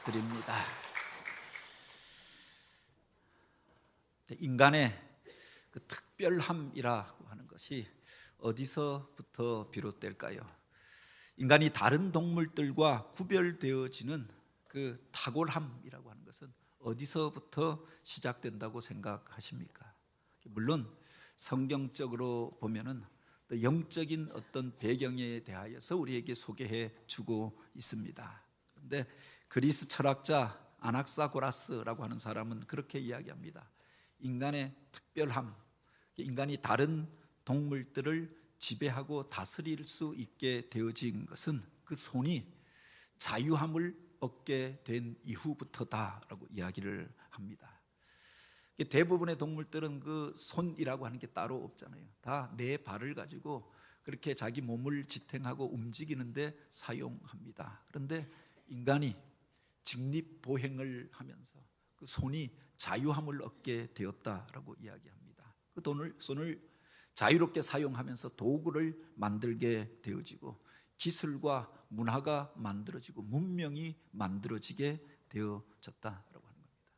드립니다. 인간의 그 특별함이라고 하는 것이 어디서부터 비롯될까요? 인간이 다른 동물들과 구별되어지는 그 탁월함이라고 하는 것은 어디서부터 시작된다고 생각하십니까? 물론 성경적으로 보면은 또 영적인 어떤 배경에 대하여서 우리에게 소개해 주고 있습니다. 그런데 그리스 철학자 아낙사고라스라고 하는 사람은 그렇게 이야기합니다. 인간의 특별함, 인간이 다른 동물들을 지배하고 다스릴 수 있게 되어진 것은 그 손이 자유함을 얻게 된 이후부터다라고 이야기를 합니다. 대부분의 동물들은 그 손이라고 하는 게 따로 없잖아요. 다 네 발을 가지고 그렇게 자기 몸을 지탱하고 움직이는데 사용합니다. 그런데 인간이 직립보행을 하면서 그 손이 자유함을 얻게 되었다라고 이야기합니다. 그 손을 자유롭게 사용하면서 도구를 만들게 되어지고 기술과 문화가 만들어지고 문명이 만들어지게 되어졌다라고 하는 겁니다.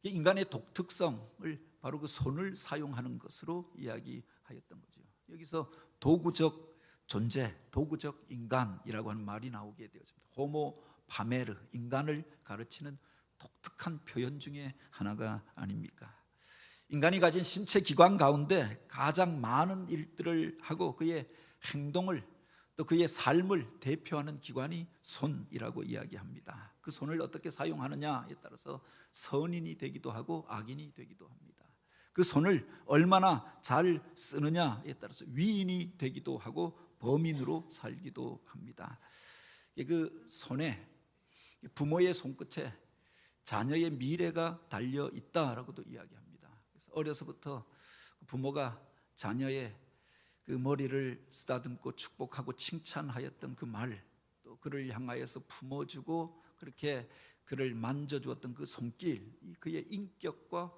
인간의 독특성을 바로 그 손을 사용하는 것으로 이야기하였던 거죠. 여기서 도구적 존재, 도구적 인간이라고 하는 말이 나오게 되었습니다. 호모 파메르, 인간을 가르치는 독특한 표현 중에 하나가 아닙니까? 인간이 가진 신체 기관 가운데 가장 많은 일들을 하고 그의 행동을 또 그의 삶을 대표하는 기관이 손이라고 이야기합니다. 그 손을 어떻게 사용하느냐에 따라서 선인이 되기도 하고 악인이 되기도 합니다. 그 손을 얼마나 잘 쓰느냐에 따라서 위인이 되기도 하고 범인으로 살기도 합니다. 그 손에, 부모의 손끝에 자녀의 미래가 달려 있다라고도 이야기합니다. 그래서 어려서부터 부모가 자녀의 그 머리를 쓰다듬고 축복하고 칭찬하였던 그 말, 또 그를 향하여서 품어주고 그렇게 그를 만져주었던 그 손길, 그의 인격과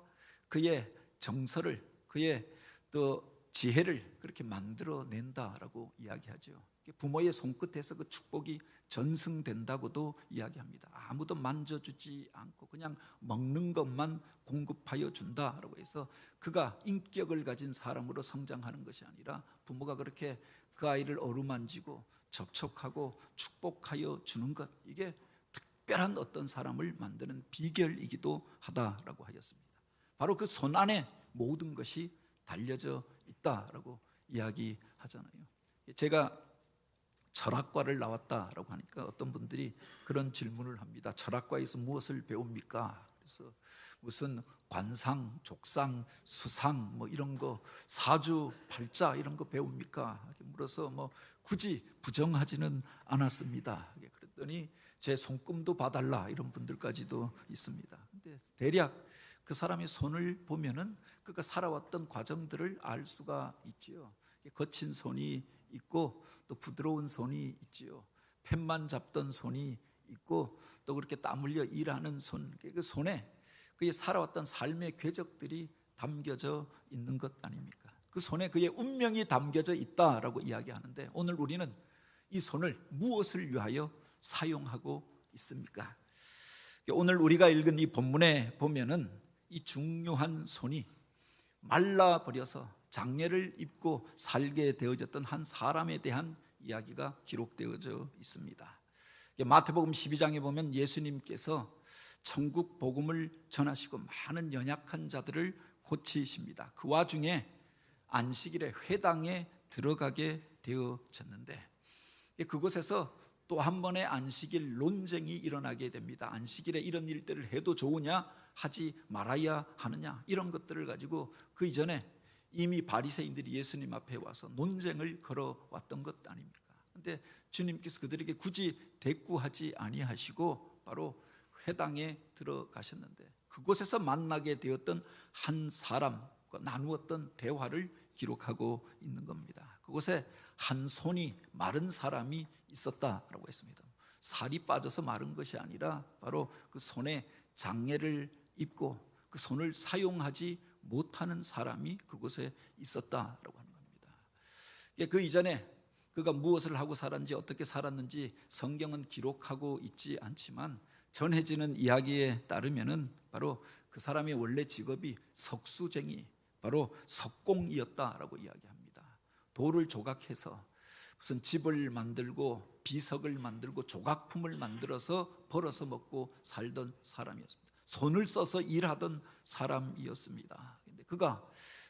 그의 정서를, 그의 또 지혜를 그렇게 만들어낸다라고 이야기하죠. 부모의 손끝에서 그 축복이 전승된다고도 이야기합니다. 아무도 만져주지 않고 그냥 먹는 것만 공급하여 준다라고 해서 그가 인격을 가진 사람으로 성장하는 것이 아니라 부모가 그렇게 그 아이를 어루만지고 접촉하고 축복하여 주는 것, 이게 특별한 어떤 사람을 만드는 비결이기도 하다라고 하였습니다. 바로 그 손 안에 모든 것이 달려져 있다라고 이야기하잖아요. 제가 철학과를 나왔다라고 하니까 어떤 분들이 그런 질문을 합니다. 철학과에서 무엇을 배웁니까? 그래서 무슨 관상, 족상, 수상 뭐 이런 거, 사주, 팔자 이런 거 배웁니까? 이렇게 물어서 뭐 굳이 부정하지는 않았습니다. 그랬더니 제 손금도 봐달라 이런 분들까지도 있습니다. 근데 대략 그 사람의 손을 보면은 그가 살아왔던 과정들을 알 수가 있지요. 거친 손이 있고 또 부드러운 손이 있지요. 펜만 잡던 손이 있고 또 그렇게 땀 흘려 일하는 손, 그 손에 그의 살아왔던 삶의 궤적들이 담겨져 있는 것 아닙니까? 그 손에 그의 운명이 담겨져 있다라고 이야기하는데 오늘 우리는 이 손을 무엇을 위하여 사용하고 있습니까? 오늘 우리가 읽은 이 본문에 보면은 이 중요한 손이 말라버려서 장애를 입고 살게 되어졌던 한 사람에 대한 이야기가 기록되어져 있습니다. 마태복음 12장에 보면 예수님께서 천국 복음을 전하시고 많은 연약한 자들을 고치십니다. 그 와중에 안식일에 회당에 들어가게 되어졌는데 그곳에서 또 한 번의 안식일 논쟁이 일어나게 됩니다. 안식일에 이런 일들을 해도 좋으냐 하지 말아야 하느냐 이런 것들을 가지고 그 이전에 이미 바리새인들이 예수님 앞에 와서 논쟁을 걸어왔던 것 아닙니까? 그런데 주님께서 그들에게 굳이 대꾸하지 아니하시고 바로 회당에 들어가셨는데 그곳에서 만나게 되었던 한 사람과 나누었던 대화를 기록하고 있는 겁니다. 그곳에 한 손이 마른 사람이 있었다라고 했습니다. 살이 빠져서 마른 것이 아니라 바로 그 손에 장애를 입고 그 손을 사용하지 못하는 사람이 그곳에 있었다라고 하는 겁니다. 그 이전에 그가 무엇을 하고 살았는지 어떻게 살았는지 성경은 기록하고 있지 않지만 전해지는 이야기에 따르면은 바로 그 사람의 원래 직업이 석수쟁이, 바로 석공이었다라고 이야기합니다. 돌을 조각해서 무슨 집을 만들고 비석을 만들고 조각품을 만들어서 벌어서 먹고 살던 사람이었습니다. 손을 써서 일하던 사람이었습니다. 근데 그가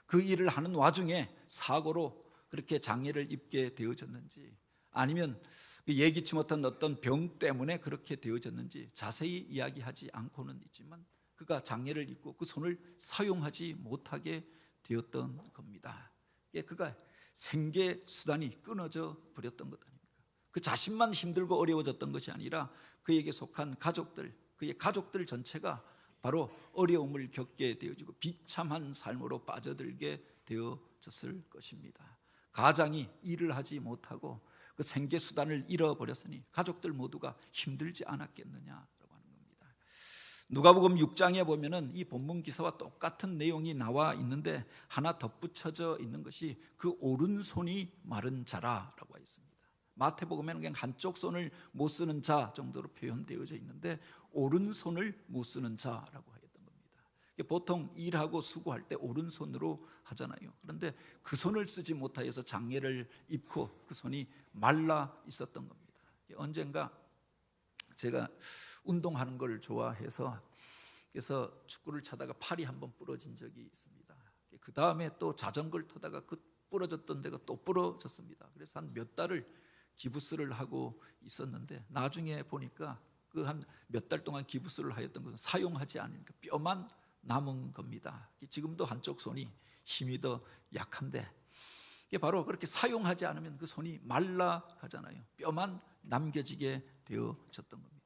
그 일을 하는 와중에 사고로 그렇게 장애를 입게 되어졌는지, 아니면 예기치 못한 어떤 병 때문에 그렇게 되어졌는지 자세히 이야기하지 않고는 있지만, 그가 장애를 입고 그 손을 사용하지 못하게 되었던 겁니다. 그가 생계 수단이 끊어져 버렸던 것 아닙니까? 그 자신만 힘들고 어려워졌던 것이 아니라 그에게 속한 가족들, 그의 가족들 전체가 바로 어려움을 겪게 되어지고 비참한 삶으로 빠져들게 되어졌을 것입니다. 가장이 일을 하지 못하고 그 생계 수단을 잃어버렸으니 가족들 모두가 힘들지 않았겠느냐라고 하는 겁니다. 누가복음 6장에 보면은 이 본문 기사와 똑같은 내용이 나와 있는데 하나 덧붙여져 있는 것이 그 오른손이 마른 자라라고 하여 있습니다. 마태복음에는 그냥 한쪽 손을 못 쓰는 자 정도로 표현되어져 있는데 오른손을 못 쓰는 자라고 하였던 겁니다. 보통 일하고 수고할 때 오른손으로 하잖아요. 그런데 그 손을 쓰지 못하여서 장애를 입고 그 손이 말라 있었던 겁니다. 언젠가 제가 운동하는 걸 좋아해서 그래서 축구를 차다가 팔이 한번 부러진 적이 있습니다. 그 다음에 또 자전거를 타다가 그 부러졌던 데가 또 부러졌습니다. 그래서 한 몇 달을 기부스를 하고 있었는데 나중에 보니까 그 한 몇 달 동안 기부스를 하였던 것은 사용하지 않으니까 뼈만 남은 겁니다. 지금도 한쪽 손이 힘이 더 약한데 이게 바로 그렇게 사용하지 않으면 그 손이 말라가잖아요. 뼈만 남겨지게 되어졌던 겁니다.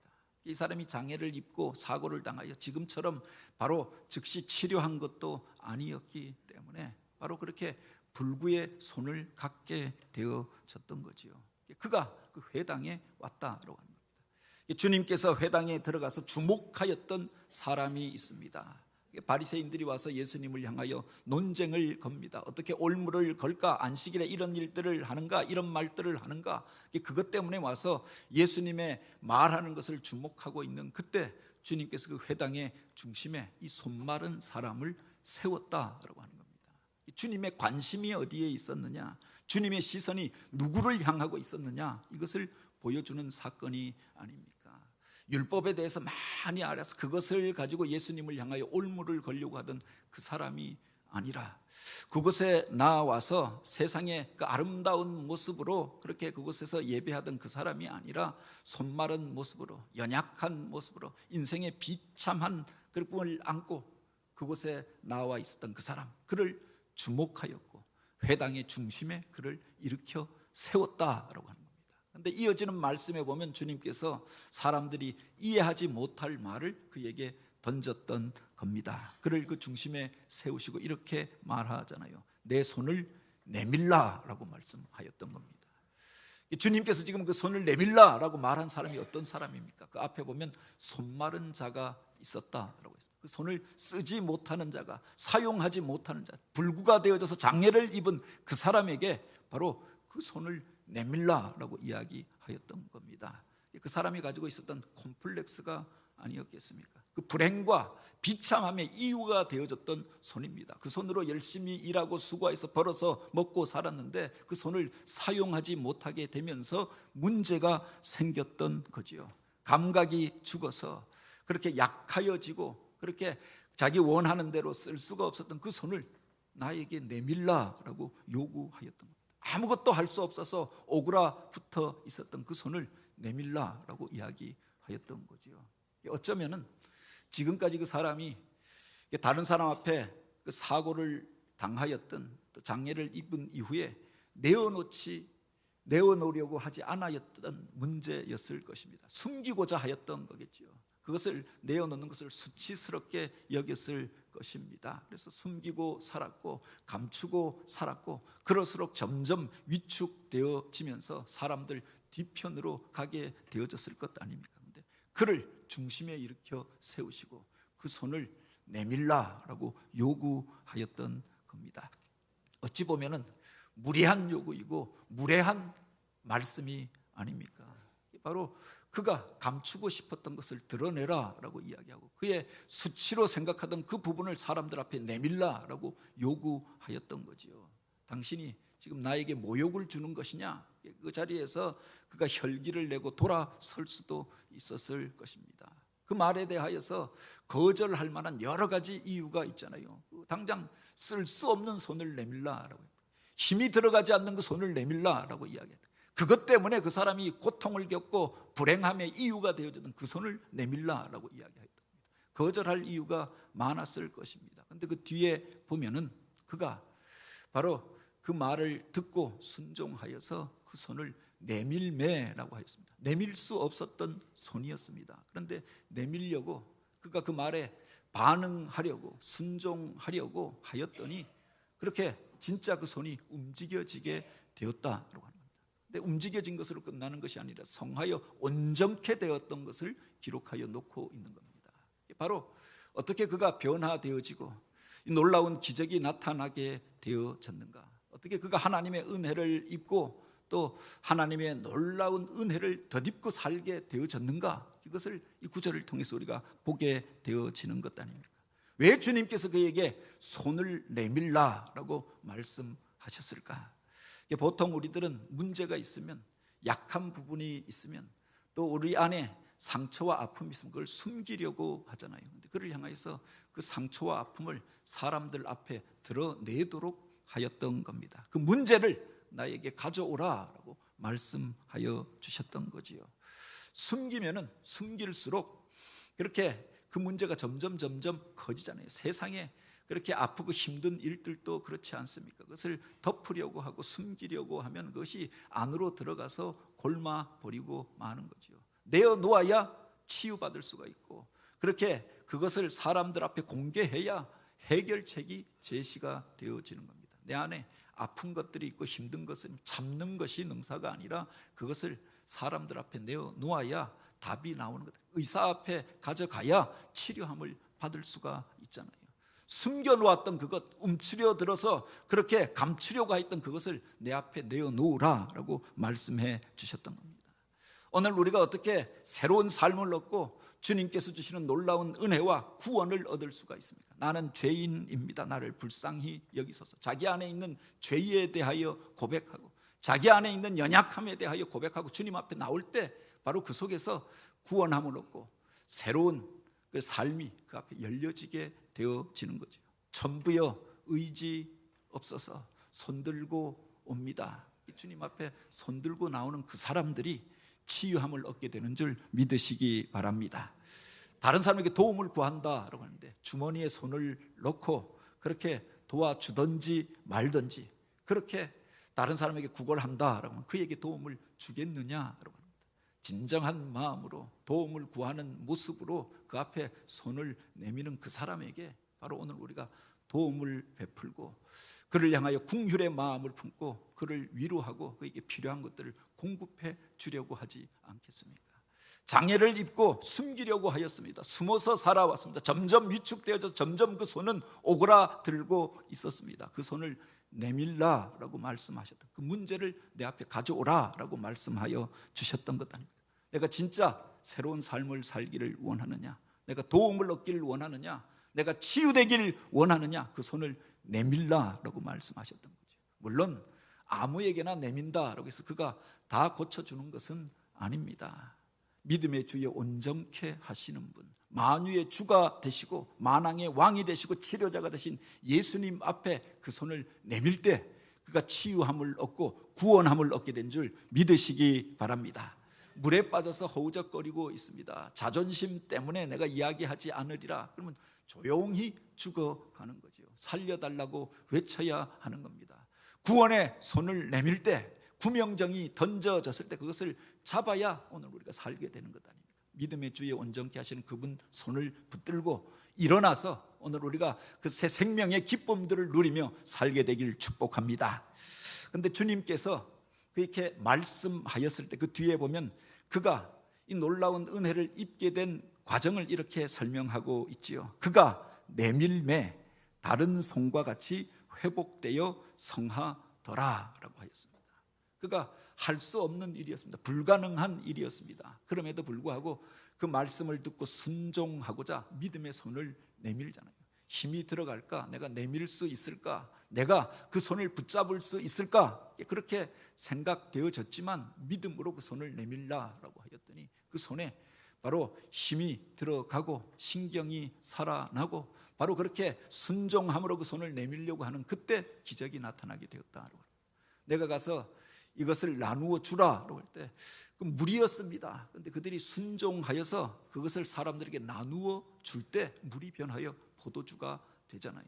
이 사람이 장애를 입고 사고를 당하여 지금처럼 바로 즉시 치료한 것도 아니었기 때문에 바로 그렇게 불구의 손을 갖게 되어졌던 거지요. 그가 그 회당에 왔다라고 합니다. 주님께서 회당에 들어가서 주목하였던 사람이 있습니다. 바리새인들이 와서 예수님을 향하여 논쟁을 겁니다. 어떻게 올무를 걸까? 안식일에 이런 일들을 하는가? 이런 말들을 하는가? 그것 때문에 와서 예수님의 말하는 것을 주목하고 있는 그때 주님께서 그 회당의 중심에 이 손마른 사람을 세웠다라고 하는 겁니다. 주님의 관심이 어디에 있었느냐? 주님의 시선이 누구를 향하고 있었느냐? 이것을 보여주는 사건이 아닙니까? 율법에 대해서 많이 알아서 그것을 가지고 예수님을 향하여 올무를 걸려고 하던 그 사람이 아니라 그곳에 나와서 세상의 그 아름다운 모습으로 그렇게 그곳에서 예배하던 그 사람이 아니라 손마른 모습으로 연약한 모습으로 인생의 비참한 그 꿈을 안고 그곳에 나와 있었던 그 사람, 그를 주목하였고 회당의 중심에 그를 일으켜 세웠다라고 합니다. 그런데 이어지는 말씀에 보면 주님께서 사람들이 이해하지 못할 말을 그에게 던졌던 겁니다. 그를 그 중심에 세우시고 이렇게 말하잖아요. 내 손을 내밀라라고 말씀하였던 겁니다. 주님께서 지금 그 손을 내밀라라고 말한 사람이 어떤 사람입니까? 그 앞에 보면 손마른 자가 있었다라고 했습니다. 그 손을 쓰지 못하는 자가, 사용하지 못하는 자, 불구가 되어져서 장애를 입은 그 사람에게 바로 그 손을 내밀라라고 이야기하였던 겁니다. 그 사람이 가지고 있었던 콤플렉스가 아니었겠습니까? 그 불행과 비참함의 이유가 되어졌던 손입니다. 그 손으로 열심히 일하고 수고해서 벌어서 먹고 살았는데 그 손을 사용하지 못하게 되면서 문제가 생겼던 거지요. 감각이 죽어서 그렇게 약하여지고 그렇게 자기 원하는 대로 쓸 수가 없었던 그 손을 나에게 내밀라라고 요구하였던 겁니다. 아무것도 할 수 없어서 오그라붙어 있었던 그 손을 내밀라라고 이야기하였던 거죠. 어쩌면은 지금까지 그 사람이 다른 사람 앞에 그 사고를 당하였던 또 장애를 입은 이후에 내어놓으려고 하지 않았던 문제였을 것입니다. 숨기고자 하였던 거겠죠. 그것을 내어놓는 것을 수치스럽게 여겼을 것입니다. 그래서 숨기고 살았고 감추고 살았고 그럴수록 점점 위축되어지면서 사람들 뒤편으로 가게 되어졌을 것 아닙니까? 그런데 그를 중심에 일으켜 세우시고 그 손을 내밀라라고 요구하였던 겁니다. 어찌 보면은 무례한 요구이고 무례한 말씀이 아닙니까? 바로 그가 감추고 싶었던 것을 드러내라라고 이야기하고 그의 수치로 생각하던 그 부분을 사람들 앞에 내밀라라고 요구하였던 거지요. 당신이 지금 나에게 모욕을 주는 것이냐? 그 자리에서 그가 혈기를 내고 돌아설 수도 있었을 것입니다. 그 말에 대하여서 거절할 만한 여러 가지 이유가 있잖아요. 당장 쓸 수 없는 손을 내밀라라고, 힘이 들어가지 않는 그 손을 내밀라라고 이야기했다. 그것 때문에 그 사람이 고통을 겪고 불행함의 이유가 되어지는 그 손을 내밀라라고 이야기했다. 거절할 이유가 많았을 것입니다. 그런데 그 뒤에 보면은 그가 바로 그 말을 듣고 순종하여서 그 손을 내밀매라고 하였습니다. 내밀 수 없었던 손이었습니다. 그런데 내밀려고 그가 그 말에 반응하려고 순종하려고 하였더니 그렇게 진짜 그 손이 움직여지게 되었다라고 합니다. 근데 움직여진 것으로 끝나는 것이 아니라 성하여 온전케 되었던 것을 기록하여 놓고 있는 겁니다. 바로 어떻게 그가 변화되어지고 놀라운 기적이 나타나게 되어졌는가, 어떻게 그가 하나님의 은혜를 입고 또 하나님의 놀라운 은혜를 덧입고 살게 되어졌는가, 이것을 이 구절을 통해서 우리가 보게 되어지는 것 아닙니까? 왜 주님께서 그에게 손을 내밀라라고 말씀하셨을까? 보통 우리들은 문제가 있으면, 약한 부분이 있으면, 또 우리 안에 상처와 아픔이 있으면 그걸 숨기려고 하잖아요. 근데 그를 향해서 그 상처와 아픔을 사람들 앞에 드러내도록 하였던 겁니다. 그 문제를 나에게 가져오라라고 말씀하여 주셨던 거지요. 숨기면은 숨길수록 그렇게 그 문제가 점점 커지잖아요. 세상에 그렇게 아프고 힘든 일들도 그렇지 않습니까? 그것을 덮으려고 하고 숨기려고 하면 그것이 안으로 들어가서 골마버리고 마는 거죠. 내어놓아야 치유받을 수가 있고, 그렇게 그것을 사람들 앞에 공개해야 해결책이 제시가 되어지는 겁니다. 내 안에 아픈 것들이 있고 힘든 것은 참는 것이 능사가 아니라 그것을 사람들 앞에 내어놓아야 답이 나오는 것. 의사 앞에 가져가야 치료함을 받을 수가 있잖아요. 숨겨놓았던 그것, 움츠려 들어서 그렇게 감추려고 했던 그것을 내 앞에 내어놓으라라고 말씀해 주셨던 겁니다. 오늘 우리가 어떻게 새로운 삶을 얻고 주님께서 주시는 놀라운 은혜와 구원을 얻을 수가 있습니까? 나는 죄인입니다. 나를 불쌍히 여기소서. 자기 안에 있는 죄에 대하여 고백하고 자기 안에 있는 연약함에 대하여 고백하고 주님 앞에 나올 때 바로 그 속에서 구원함을 얻고 새로운 그 삶이 그 앞에 열려지게 되어지는 거죠. 전부여 의지 없어서 손들고 옵니다. 주님 앞에 손들고 나오는 그 사람들이 치유함을 얻게 되는 줄 믿으시기 바랍니다. 다른 사람에게 도움을 구한다라고 하는데 주머니에 손을 넣고 그렇게 도와주든지 말든지, 그렇게 다른 사람에게 구걸한다라고 하면 그에게 도움을 주겠느냐라고 합니다. 진정한 마음으로 도움을 구하는 모습으로 그 앞에 손을 내미는 그 사람에게 바로 오늘 우리가 도움을 베풀고 그를 향하여 긍휼의 마음을 품고 그를 위로하고 그에게 필요한 것들을 공급해 주려고 하지 않겠습니까? 장애를 입고 숨기려고 하였습니다. 숨어서 살아왔습니다. 점점 위축되어져서 점점 그 손은 오그라들고 있었습니다. 그 손을 내밀라라고 말씀하셨던 그 문제를 내 앞에 가져오라라고 말씀하여 주셨던 것 아닙니까? 내가 진짜 새로운 삶을 살기를 원하느냐, 내가 도움을 얻기를 원하느냐, 내가 치유되기를 원하느냐, 그 손을 내밀라라고 말씀하셨던 거죠. 물론 아무에게나 내민다라고 해서 그가 다 고쳐주는 것은 아닙니다. 믿음의 주에 온전케 하시는 분, 만유의 주가 되시고 만왕의 왕이 되시고 치료자가 되신 예수님 앞에 그 손을 내밀 때 그가 치유함을 얻고 구원함을 얻게 된 줄 믿으시기 바랍니다. 물에 빠져서 허우적거리고 있습니다. 자존심 때문에 내가 이야기하지 않으리라 그러면 조용히 죽어가는 거죠. 살려달라고 외쳐야 하는 겁니다. 구원의 손을 내밀 때, 구명정이 던져졌을 때 그것을 잡아야 오늘 우리가 살게 되는 것 아닙니까? 믿음의 주에 온전케 하시는 그분 손을 붙들고 일어나서 오늘 우리가 그 새 생명의 기쁨들을 누리며 살게 되길 축복합니다. 그런데 주님께서 그렇게 말씀하였을 때 그 뒤에 보면 그가 이 놀라운 은혜를 입게 된 과정을 이렇게 설명하고 있지요. 그가 내밀매 다른 손과 같이 회복되어 성하더라라고 하였습니다. 그가 할 수 없는 일이었습니다. 불가능한 일이었습니다. 그럼에도 불구하고 그 말씀을 듣고 순종하고자 믿음의 손을 내밀잖아요. 힘이 들어갈까? 내가 내밀 수 있을까? 내가 그 손을 붙잡을 수 있을까? 그렇게 생각되어졌지만 믿음으로 그 손을 내밀라라고 하였더니 그 손에 바로 힘이 들어가고 신경이 살아나고 바로 그렇게 순종함으로 그 손을 내밀려고 하는 그때 기적이 나타나게 되었다. 내가 가서 이것을 나누어 주라라고 할 때 그 물이었습니다. 그런데 그들이 순종하여서 그것을 사람들에게 나누어 줄 때 물이 변하여 포도주가 되잖아요.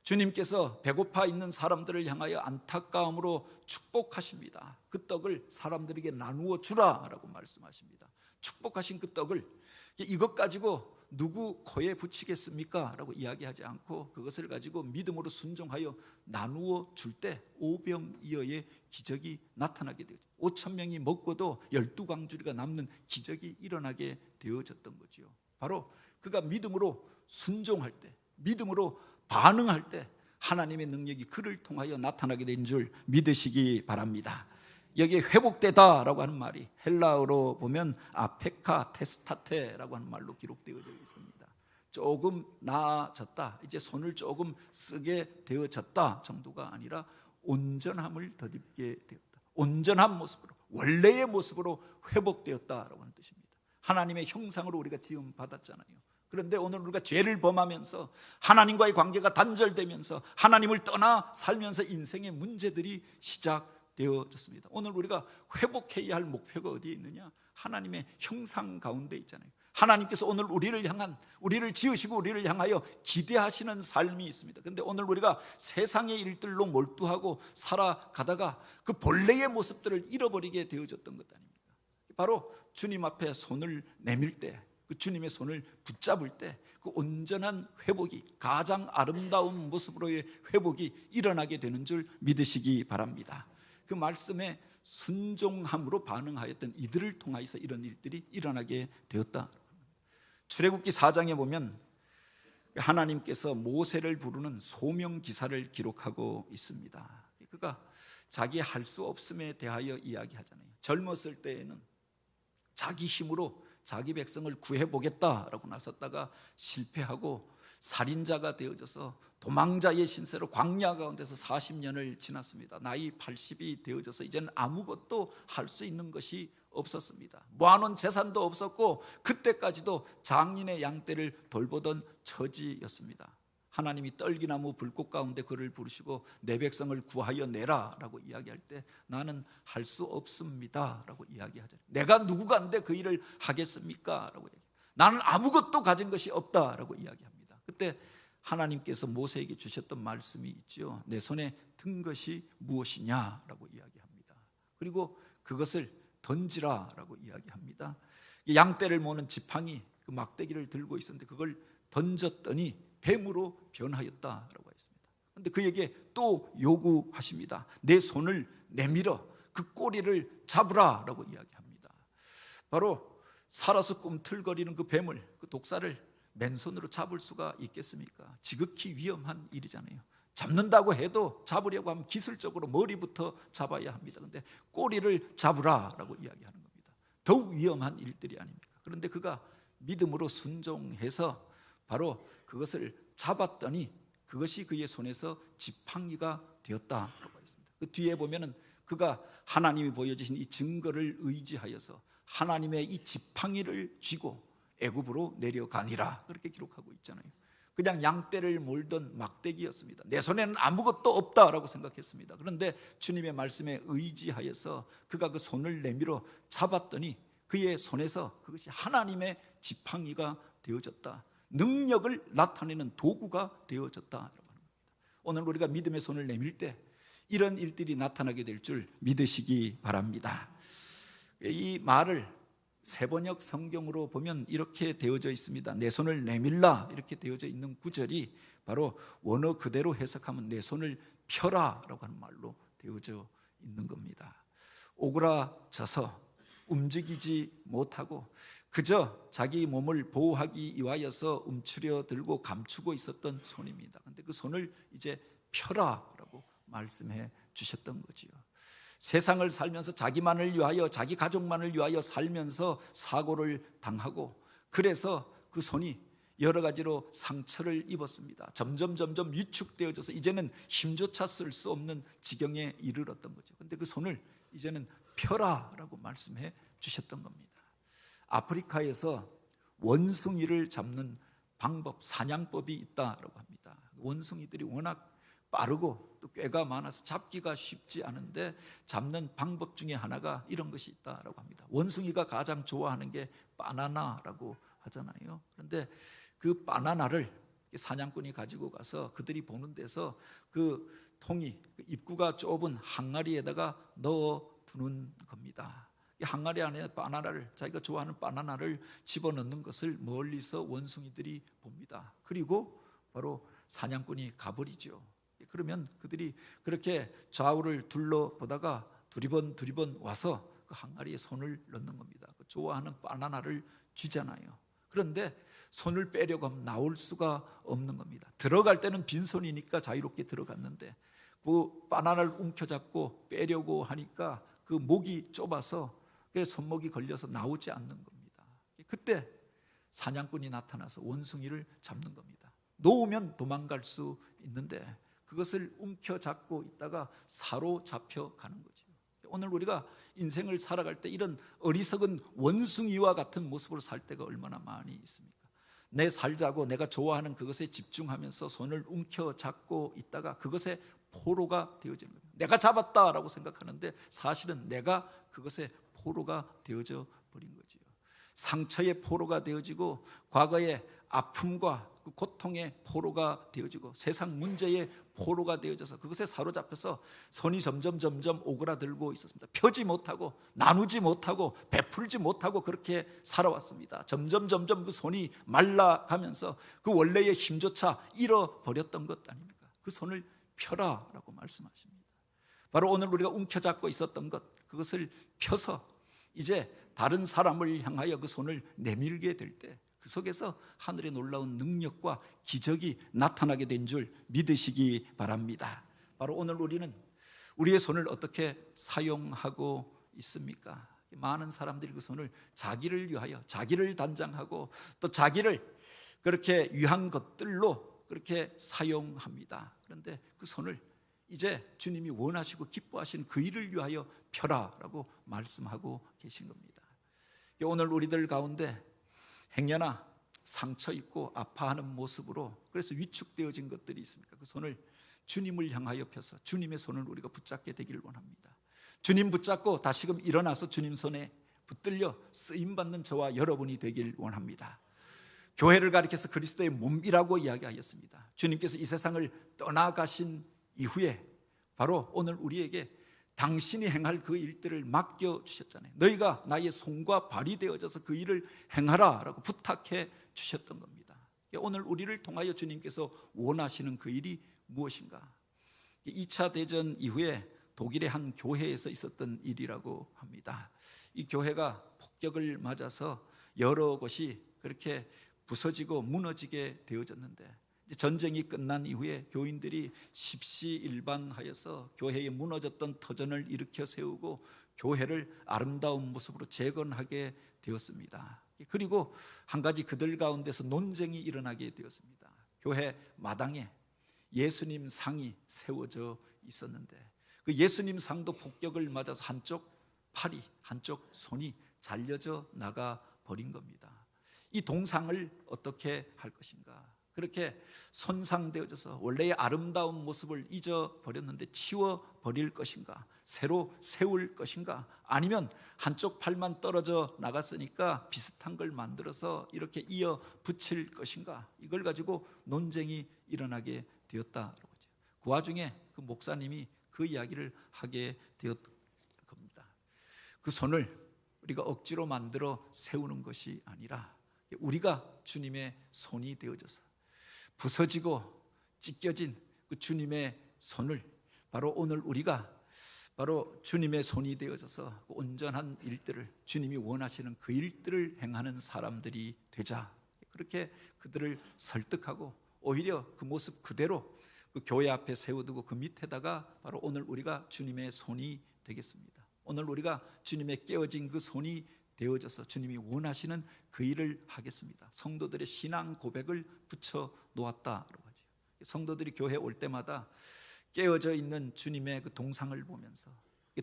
주님께서 배고파 있는 사람들을 향하여 안타까움으로 축복하십니다. 그 떡을 사람들에게 나누어 주라라고 말씀하십니다. 축복하신 그 떡을 이것 가지고 누구 코에 붙이겠습니까? 라고 이야기하지 않고 그것을 가지고 믿음으로 순종하여 나누어 줄 때 오병이어의 기적이 나타나게 되죠. 5,000명이 먹고도 12광주리가 남는 기적이 일어나게 되어졌던 거죠. 바로 그가 믿음으로 순종할 때, 믿음으로 반응할 때 하나님의 능력이 그를 통하여 나타나게 된 줄 믿으시기 바랍니다. 여기에 회복되다라고 하는 말이 헬라어로 보면 아페카 테스타테라고 하는 말로 기록되어져 있습니다. 조금 나아졌다, 이제 손을 조금 쓰게 되어졌다 정도가 아니라 온전함을 덧입게 되었다. 온전한 모습으로, 원래의 모습으로 회복되었다라고 하는 뜻입니다. 하나님의 형상으로 우리가 지음 받았잖아요. 그런데 오늘 우리가 죄를 범하면서 하나님과의 관계가 단절되면서 하나님을 떠나 살면서 인생의 문제들이 시작되어졌습니다. 오늘 우리가 회복해야 할 목표가 어디에 있느냐? 하나님의 형상 가운데 있잖아요. 하나님께서 오늘 우리를 지으시고 우리를 향하여 기대하시는 삶이 있습니다. 그런데 오늘 우리가 세상의 일들로 몰두하고 살아가다가 그 본래의 모습들을 잃어버리게 되어졌던 것 아닙니까? 바로 주님 앞에 손을 내밀 때, 그 주님의 손을 붙잡을 때 그 온전한 회복이, 가장 아름다운 모습으로의 회복이 일어나게 되는 줄 믿으시기 바랍니다. 그 말씀에 순종함으로 반응하였던 이들을 통하여서 이런 일들이 일어나게 되었다. 출애굽기 4장에 보면 하나님께서 모세를 부르는 소명 기사를 기록하고 있습니다. 그가 자기 할 수 없음에 대하여 이야기하잖아요. 젊었을 때에는 자기 힘으로 자기 백성을 구해보겠다라고 나섰다가 실패하고 살인자가 되어져서 도망자의 신세로 광야 가운데서 40년을 지났습니다. 나이 80이 되어져서 이제는 아무것도 할 수 있는 것이 없었습니다. 모아놓은 재산도 없었고 그때까지도 장인의 양떼를 돌보던 처지였습니다. 하나님이 떨기나무 불꽃 가운데 그를 부르시고 내 백성을 구하여 내라 라고 이야기할 때 나는 할 수 없습니다 라고 이야기하잖아요. 내가 누구간데 그 일을 하겠습니까? 라고 얘기해요. 나는 아무것도 가진 것이 없다 라고 이야기합니다. 그때 하나님께서 모세에게 주셨던 말씀이 있죠. 내 손에 든 것이 무엇이냐 라고 이야기합니다. 그리고 그것을 던지라 라고 이야기합니다. 양떼를 모는 지팡이, 그 막대기를 들고 있었는데 그걸 던졌더니 뱀으로 변하였다라고 했습니다. 그런데 그에게 또 요구하십니다. 내 손을 내밀어 그 꼬리를 잡으라라고 이야기합니다. 바로 살아서 꿈틀거리는 그 뱀을, 그 독사를 맨손으로 잡을 수가 있겠습니까? 지극히 위험한 일이잖아요. 잡는다고 해도 잡으려고 하면 기술적으로 머리부터 잡아야 합니다. 그런데 꼬리를 잡으라라고 이야기하는 겁니다. 더욱 위험한 일들이 아닙니까? 그런데 그가 믿음으로 순종해서 바로 그것을 잡았더니 그것이 그의 손에서 지팡이가 되었다라고 했습니다. 그 뒤에 보면은 그가 하나님이 보여주신 이 증거를 의지하여서 하나님의 이 지팡이를 쥐고 애굽으로 내려가니라 그렇게 기록하고 있잖아요. 그냥 양떼를 몰던 막대기였습니다. 내 손에는 아무것도 없다라고 생각했습니다. 그런데 주님의 말씀에 의지하여서 그가 그 손을 내밀어 잡았더니 그의 손에서 그것이 하나님의 지팡이가 되어졌다. 능력을 나타내는 도구가 되어졌다라고 하는 겁니다. 오늘 우리가 믿음의 손을 내밀 때 이런 일들이 나타나게 될 줄 믿으시기 바랍니다. 이 말을 세번역 성경으로 보면 이렇게 되어져 있습니다. 내 손을 내밀라 이렇게 되어져 있는 구절이 바로 원어 그대로 해석하면 내 손을 펴라 라고 하는 말로 되어져 있는 겁니다. 오그라져서 움직이지 못하고 그저 자기 몸을 보호하기 위하여서 움츠려 들고 감추고 있었던 손입니다. 그런데 그 손을 이제 펴라라고 말씀해 주셨던 거지요. 세상을 살면서 자기만을 위하여, 자기 가족만을 위하여 살면서 사고를 당하고, 그래서 그 손이 여러 가지로 상처를 입었습니다. 점점 위축되어져서 이제는 힘조차 쓸 수 없는 지경에 이르렀던 거죠. 그런데 그 손을 이제는 펴라라고 말씀해 주셨던 겁니다. 아프리카에서 원숭이를 잡는 방법, 사냥법이 있다라고 합니다. 원숭이들이 워낙 빠르고 또 꾀가 많아서 잡기가 쉽지 않은데 잡는 방법 중에 하나가 이런 것이 있다라고 합니다. 원숭이가 가장 좋아하는 게 바나나라고 하잖아요. 그런데 그 바나나를 사냥꾼이 가지고 가서 그들이 보는 데서 그 통이, 그 입구가 좁은 항아리에다가 넣어 두는 겁니다. 이 항아리 안에 바나나를, 자기가 좋아하는 바나나를 집어넣는 것을 멀리서 원숭이들이 봅니다. 그리고 바로 사냥꾼이 가버리죠. 그러면 그들이 그렇게 좌우를 둘러보다가 두리번 와서 그 항아리에 손을 넣는 겁니다. 그 좋아하는 바나나를 쥐잖아요. 그런데 손을 빼려고 하면 나올 수가 없는 겁니다. 들어갈 때는 빈손이니까 자유롭게 들어갔는데 그 바나나를 움켜잡고 빼려고 하니까 그 목이 좁아서 손목이 걸려서 나오지 않는 겁니다. 그때 사냥꾼이 나타나서 원숭이를 잡는 겁니다. 놓으면 도망갈 수 있는데 그것을 움켜잡고 있다가 사로잡혀 가는 거죠. 오늘 우리가 인생을 살아갈 때 이런 어리석은 원숭이와 같은 모습으로 살 때가 얼마나 많이 있습니까? 내 살자고 내가 좋아하는 그것에 집중하면서 손을 움켜잡고 있다가 그것에 포로가 되어지는 겁니다. 내가 잡았다라고 생각하는데 사실은 내가 그것에 포로가 되어져 버린 거지요. 상처의 포로가 되어지고 과거의 아픔과 그 고통의 포로가 되어지고 세상 문제의 포로가 되어져서 그것에 사로잡혀서 손이 점점 오그라들고 있었습니다. 펴지 못하고 나누지 못하고 베풀지 못하고 그렇게 살아왔습니다. 점점 그 손이 말라가면서 그 원래의 힘조차 잃어버렸던 것 아닙니까? 그 손을 펴라라고 말씀하십니다. 바로 오늘 우리가 움켜잡고 있었던 것, 그것을 펴서 이제 다른 사람을 향하여 그 손을 내밀게 될 때 그 속에서 하늘의 놀라운 능력과 기적이 나타나게 된 줄 믿으시기 바랍니다. 바로 오늘 우리는 우리의 손을 어떻게 사용하고 있습니까? 많은 사람들이 그 손을 자기를 위하여, 자기를 단장하고 또 자기를 그렇게 위한 것들로 그렇게 사용합니다. 그런데 그 손을 이제 주님이 원하시고 기뻐하신 그 일을 위하여 펴라라고 말씀하고 계신 겁니다. 오늘 우리들 가운데 행여나 상처 있고 아파하는 모습으로 그래서 위축되어진 것들이 있습니까? 그 손을 주님을 향하여 펴서 주님의 손을 우리가 붙잡게 되기를 원합니다. 주님 붙잡고 다시금 일어나서 주님 손에 붙들려 쓰임받는 저와 여러분이 되길 원합니다. 교회를 가리켜서 그리스도의 몸이라고 이야기하였습니다. 주님께서 이 세상을 떠나가신 이후에 바로 오늘 우리에게 당신이 행할 그 일들을 맡겨주셨잖아요. 너희가 나의 손과 발이 되어져서 그 일을 행하라 라고 부탁해 주셨던 겁니다. 오늘 우리를 통하여 주님께서 원하시는 그 일이 무엇인가? 2차 대전 이후에 독일의 한 교회에서 있었던 일이라고 합니다. 이 교회가 폭격을 맞아서 여러 곳이 그렇게 부서지고 무너지게 되어졌는데 전쟁이 끝난 이후에 교인들이 십시일반하여서 교회에 무너졌던 터전을 일으켜 세우고 교회를 아름다운 모습으로 재건하게 되었습니다. 그리고 한 가지 그들 가운데서 논쟁이 일어나게 되었습니다. 교회 마당에 예수님 상이 세워져 있었는데 그 예수님 상도 폭격을 맞아서 한쪽 팔이, 한쪽 손이 잘려져 나가 버린 겁니다. 이 동상을 어떻게 할 것인가? 그렇게 손상되어져서 원래의 아름다운 모습을 잊어버렸는데 치워버릴 것인가? 새로 세울 것인가? 아니면 한쪽 팔만 떨어져 나갔으니까 비슷한 걸 만들어서 이렇게 이어 붙일 것인가? 이걸 가지고 논쟁이 일어나게 되었다고 하죠. 그 와중에 그 목사님이 그 이야기를 하게 되었 겁니다. 그 손을 우리가 억지로 만들어 세우는 것이 아니라 우리가 주님의 손이 되어져서 부서지고 찢겨진 그 주님의 손을 바로 오늘 우리가 바로 주님의 손이 되어져서 그 온전한 일들을 주님이 원하시는 그 일들을 행하는 사람들이 되자. 그렇게 그들을 설득하고 오히려 그 모습 그대로 그 교회 앞에 세워두고 그 밑에다가 바로 오늘 우리가 주님의 손이 되겠습니다. 오늘 우리가 주님의 깨어진 그 손이 되어져서 주님이 원하시는 그 일을 하겠습니다. 성도들의 신앙 고백을 붙여 놓았다라고 하죠. 성도들이 교회 올 때마다 깨어져 있는 주님의 그 동상을 보면서,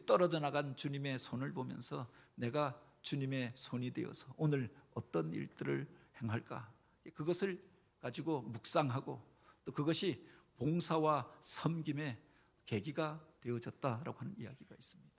떨어져 나간 주님의 손을 보면서 내가 주님의 손이 되어서 오늘 어떤 일들을 행할까, 그것을 가지고 묵상하고 또 그것이 봉사와 섬김의 계기가 되어졌다라고 하는 이야기가 있습니다.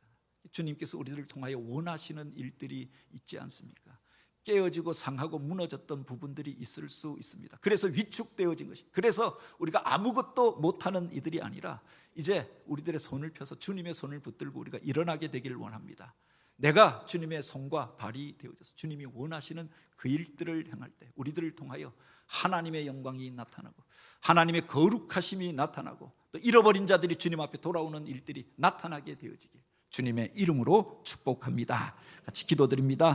주님께서 우리들을 통하여 원하시는 일들이 있지 않습니까? 깨어지고 상하고 무너졌던 부분들이 있을 수 있습니다. 그래서 위축되어진 것이, 그래서 우리가 아무것도 못하는 이들이 아니라 이제 우리들의 손을 펴서 주님의 손을 붙들고 우리가 일어나게 되기를 원합니다. 내가 주님의 손과 발이 되어져서 주님이 원하시는 그 일들을 행할 때 우리들을 통하여 하나님의 영광이 나타나고 하나님의 거룩하심이 나타나고 또 잃어버린 자들이 주님 앞에 돌아오는 일들이 나타나게 되어지길 주님의 이름으로 축복합니다. 같이 기도드립니다.